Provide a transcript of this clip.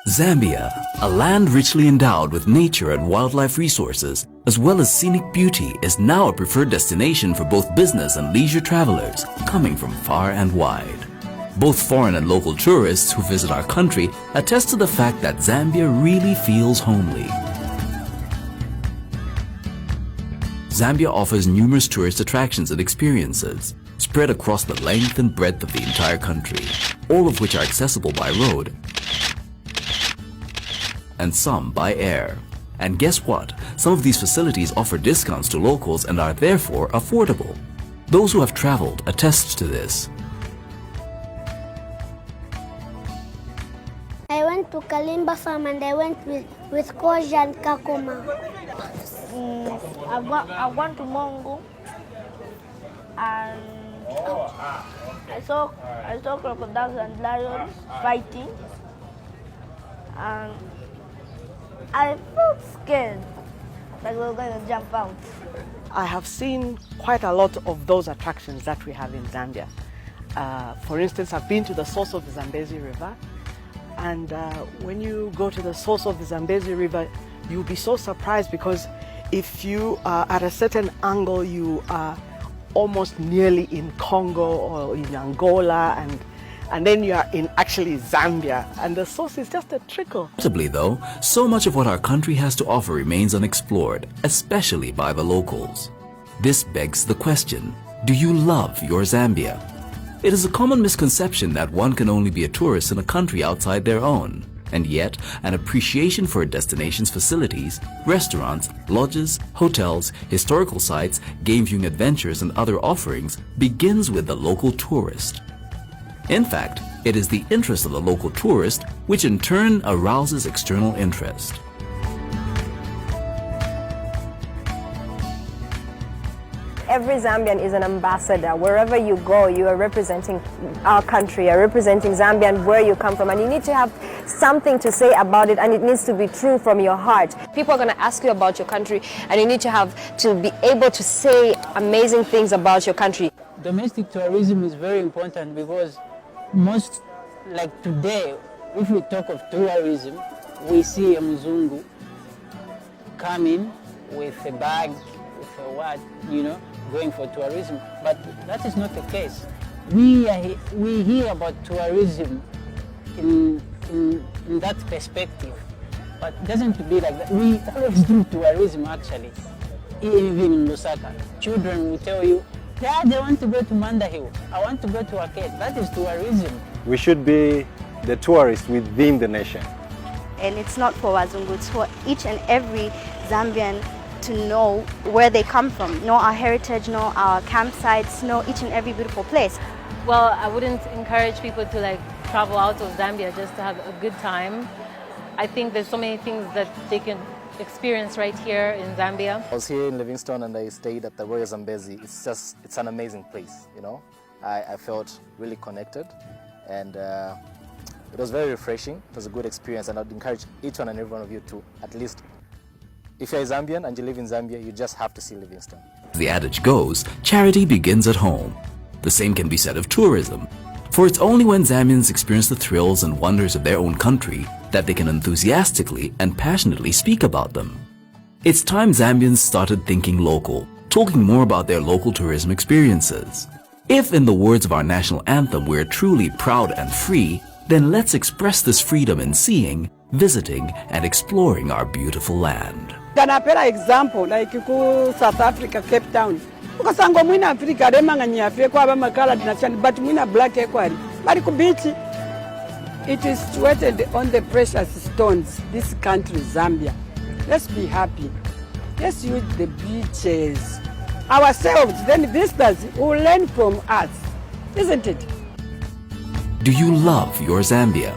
Zambia, a land richly endowed with nature and wildlife resources, as well as scenic beauty, is now a preferred destination for both business and leisure travelers coming from far and wide. Both foreign and local tourists who visit our country attest to the fact that Zambia really feels homely. Zambia offers numerous tourist attractions and experiences, spread across the length and breadth of the entire country, all of which are accessible by road and some by air. And guess what? Some of these facilities offer discounts to locals and are therefore affordable. Those who have traveled attest to this. I went to Kalimba Farm and I went with Koja and Kakuma. I went to Mongo and I saw crocodiles and lions fighting, and I felt scared, like we were going to jump out. I have seen quite a lot of those attractions that we have in Zambia. For instance, I've been to the source of the Zambezi River, and when you go to the source of the Zambezi River, you'll be so surprised because if you are at a certain angle, you are almost nearly in Congo or in Angola, and then you are in actually Zambia, and the source is just a trickle. Notably though, so much of what our country has to offer remains unexplored, especially by the locals. This begs the question, do you love your Zambia? It is a common misconception that one can only be a tourist in a country outside their own, and yet an appreciation for a destination's facilities, restaurants, lodges, hotels, historical sites, game viewing adventures and other offerings begins with the local tourist. In fact, it is the interest of the local tourist which in turn arouses external interest. Every Zambian is an ambassador. Wherever you go, you are representing our country, you are representing Zambia and where you come from. And you need to have something to say about it, and it needs to be true from your heart. People are going to ask you about your country, and you need to be able to say amazing things about your country. Domestic tourism is very important because most, like today, if we talk of tourism, we see a Mzungu coming with a bag, with a what, going for tourism, but that is not the case. We hear about tourism in that perspective, but it doesn't be like that. We always do tourism actually, even in Lusaka. Children will tell you, Dad, I want to go to Manda Hill, I want to go to Arcade. That is tourism. We should be the tourists within the nation. And it's not for Wazungu, it's for each and every Zambian to know where they come from, know our heritage, know our campsites, know each and every beautiful place. Well, I wouldn't encourage people to travel out of Zambia just to have a good time. I think there's so many things that they can experience right here in Zambia. I was here in Livingstone and I stayed at the Royal Zambezi. It's an amazing place, I felt really connected, and it was very refreshing. It was a good experience, and I'd encourage each one and every one of you to at least, if you're a Zambian and you live in Zambia, you just have to see Livingstone. The adage goes, charity begins at home. The same can be said of tourism. For it's only when Zambians experience the thrills and wonders of their own country that they can enthusiastically and passionately speak about them. It's time Zambians started thinking local, talking more about their local tourism experiences. If, in the words of our national anthem, we're truly proud and free, then let's express this freedom in seeing, visiting, and exploring our beautiful land. Ganapela example like ku South Africa, Cape Town. Ukasango mwina Africa remanga nyafe kwa ba makala dinachani, but mwina black equally. Bari ku beach, it is situated on the precious stones. This country, Zambia. Let's be happy. Let's use the beaches ourselves. Then visitors will learn from us, isn't it? Do you love your Zambia?